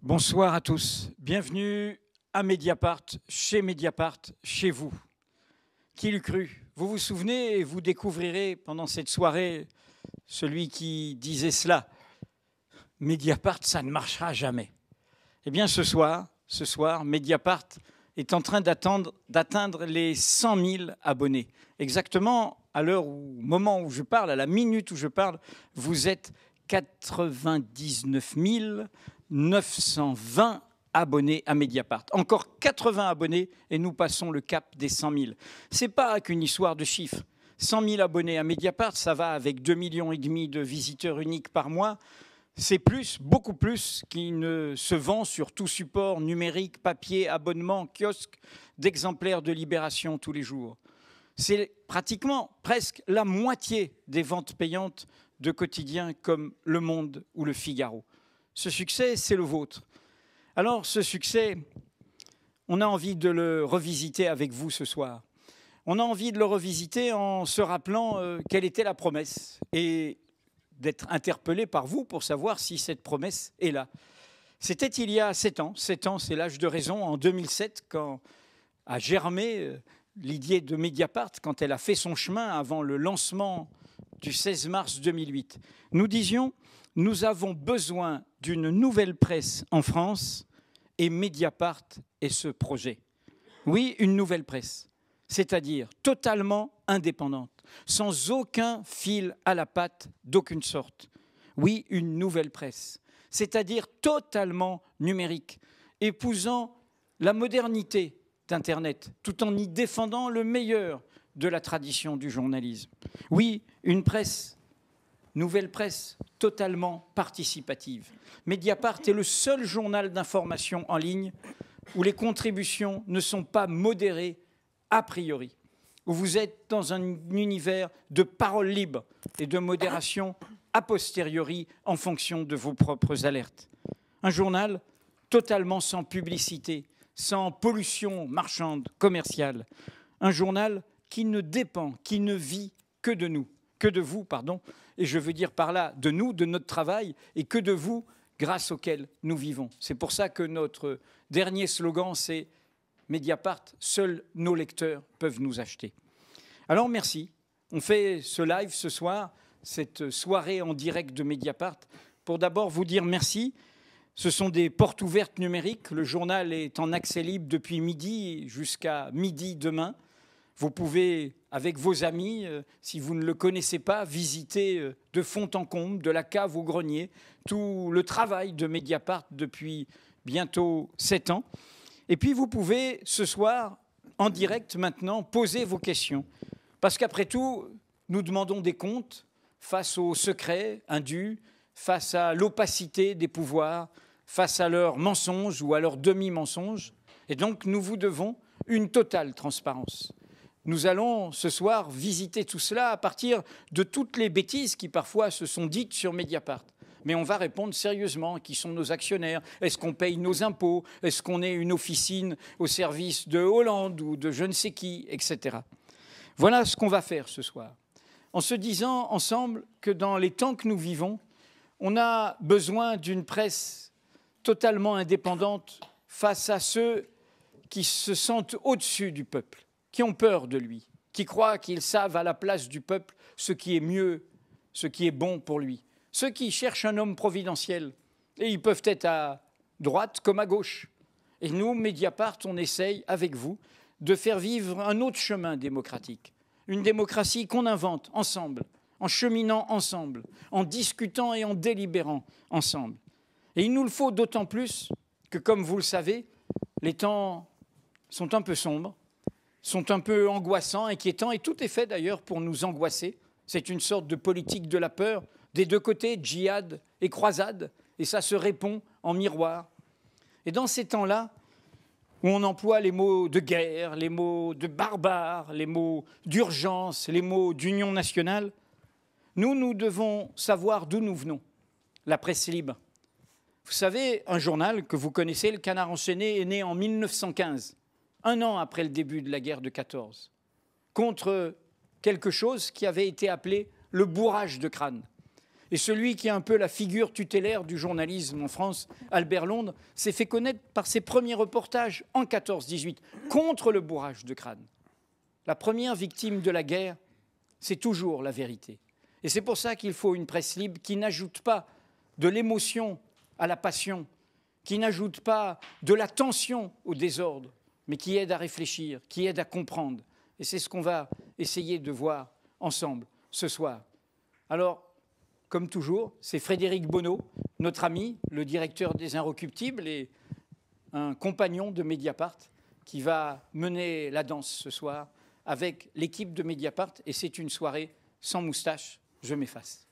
Bonsoir à tous. Bienvenue à Mediapart, chez vous. Qui l'eût cru? Vous vous souvenez et vous découvrirez pendant cette soirée celui qui disait cela. Mediapart, ça ne marchera jamais. Eh bien, ce soir, Mediapart est en train d'atteindre les 100 000 abonnés. Exactement à moment où je parle, à la minute où je parle, vous êtes 99 920 abonnés à Mediapart. Encore 80 abonnés et nous passons le cap des 100 000. Ce n'est pas qu'une histoire de chiffres. 100 000 abonnés à Mediapart, ça va avec 2,5 millions de visiteurs uniques par mois. C'est plus, beaucoup plus, qui ne se vend sur tout support numérique, papier, abonnement, kiosque, d'exemplaires de Libération tous les jours. C'est pratiquement presque la moitié des ventes payantes de quotidiens comme Le Monde ou Le Figaro. Ce succès, c'est le vôtre. Alors, ce succès, on a envie de le revisiter avec vous ce soir. On a envie de le revisiter en se rappelant quelle était la promesse et d'être interpellé par vous pour savoir si cette promesse est là. C'était il y a 7 ans. 7 ans, c'est l'âge de raison, en 2007, quand a germé l'idée de Mediapart, quand elle a fait son chemin avant le lancement du 16 mars 2008. Nous disions, nous avons besoin d'une nouvelle presse en France et Mediapart est ce projet. Oui, une nouvelle presse, c'est-à-dire totalement indépendante, sans aucun fil à la patte d'aucune sorte. Oui, une nouvelle presse, c'est-à-dire totalement numérique, épousant la modernité d'Internet, tout en y défendant le meilleur de la tradition du journalisme. Oui, une presse, nouvelle presse, totalement participative. Mediapart est le seul journal d'information en ligne où les contributions ne sont pas modérées a priori, où vous êtes dans un univers de parole libre et de modération a posteriori en fonction de vos propres alertes. Un journal totalement sans publicité, sans pollution marchande, commerciale. Un journal qui ne dépend, qui ne vit que de nous, que de vous, pardon, et je veux dire par là de nous, de notre travail, et que de vous, grâce auquel nous vivons. C'est pour ça que notre dernier slogan, c'est Mediapart, seuls nos lecteurs peuvent nous acheter. Alors merci, on fait ce live ce soir, cette soirée en direct de Mediapart, pour d'abord vous dire merci. Ce sont des portes ouvertes numériques. Le journal est en accès libre depuis midi jusqu'à midi demain. Vous pouvez, avec vos amis, si vous ne le connaissez pas, visiter de fond en comble, de la cave au grenier, tout le travail de Mediapart depuis bientôt 7 ans. Et puis vous pouvez, ce soir, en direct maintenant, poser vos questions. Parce qu'après tout, nous demandons des comptes face aux secrets indus, face à l'opacité des pouvoirs, face à leurs mensonges ou à leurs demi-mensonges. Et donc, nous vous devons une totale transparence. Nous allons ce soir visiter tout cela à partir de toutes les bêtises qui parfois se sont dites sur Mediapart. Mais on va répondre sérieusement. Qui sont nos actionnaires? Est-ce qu'on paye nos impôts? Est-ce qu'on est une officine au service de Hollande ou de je ne sais qui, etc. Voilà ce qu'on va faire ce soir. En se disant ensemble que dans les temps que nous vivons, on a besoin d'une presse totalement indépendante face à ceux qui se sentent au-dessus du peuple, qui ont peur de lui, qui croient qu'ils savent à la place du peuple ce qui est mieux, ce qui est bon pour lui. Ceux qui cherchent un homme providentiel, et ils peuvent être à droite comme à gauche. Et nous, Mediapart, on essaye, avec vous, de faire vivre un autre chemin démocratique. Une démocratie qu'on invente ensemble, en cheminant ensemble, en discutant et en délibérant ensemble. Et il nous le faut d'autant plus que, comme vous le savez, les temps sont un peu sombres, sont un peu angoissants, inquiétants, et tout est fait d'ailleurs pour nous angoisser. C'est une sorte de politique de la peur, des deux côtés, djihad et croisade, et ça se répond en miroir. Et dans ces temps-là, où on emploie les mots de guerre, les mots de barbare, les mots d'urgence, les mots d'union nationale, nous devons savoir d'où nous venons, la presse libre. Vous savez, un journal que vous connaissez, Le Canard enchaîné, est né en 1915, un an après le début de la guerre de 14, contre quelque chose qui avait été appelé le bourrage de crâne. Et celui qui est un peu la figure tutélaire du journalisme en France, Albert Londres, s'est fait connaître par ses premiers reportages en 14-18 contre le bourrage de crâne. La première victime de la guerre, c'est toujours la vérité. Et c'est pour ça qu'il faut une presse libre qui n'ajoute pas de l'émotion à la passion, qui n'ajoute pas de la tension au désordre, mais qui aide à réfléchir, qui aide à comprendre. Et c'est ce qu'on va essayer de voir ensemble ce soir. Alors, comme toujours, c'est Frédéric Bonneau, notre ami, le directeur des Inrecuptibles et un compagnon de Mediapart, qui va mener la danse ce soir avec l'équipe de Mediapart. Et c'est une soirée sans moustache, je m'efface.